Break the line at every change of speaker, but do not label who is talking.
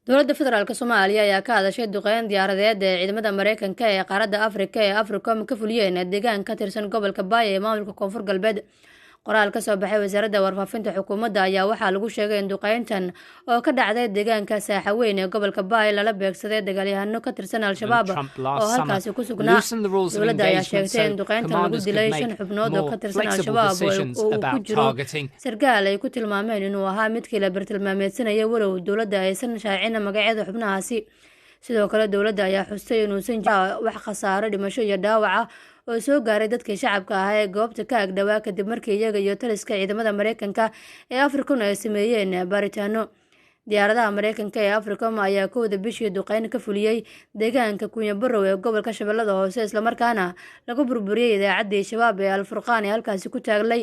dowladda federaalk Soomaaliya ayaa ka hadashay duqeyn diyaaradeed ee ciidamada Mareykanka ee qaaradda Afrika ee Africom ka fuliyeen deegaan ka tirsan gobolka Baay ee maamulka Koonfur Galbeed. Qoraal ka soo baxay wasaaradda warfaafinta xukuumadda ayaa waxaa lagu sheegay in duqeyntan oo ka dhacday deegaanka Saaxa Weyn ee gobolka Baay lala beegsaday dagaalyahano ka tirsan Al-Shabaab oo halkaasi ku sugnaa. Dowladda ayaa sheegtay in duqeyntan lagu dilay 5 xubnood oo ka tirsan Al-Shabaab oo uu ku jiro sargaal ay ku tilmaameen inuu ahaa midkii la bartilmaameedsanayay walow dowladda aysan shaacin magacyada xubnahaasi. Sidoo kale dowladda ayaa xustay inuusan jirin wax khasaare dhimasho iyo dhaawac ah oo soo gaaray dadkii shacabka ah ee goobta ka agdhawaa kadib markii iyaga iyo taliska ciidamada Mareykanka ee Africom ay sameeyeen baaritaano. Diyaaradaha Mareykanka ee Africom ayaa kowda bishii duqeyn ka fuliyay deegaanka Kunyabarow ee gobolka Shabeellada Hoose isla markaana lagu burburiyay idaacaddii Shabaab ee Al Furqaan ee halkaasi ku taaglay.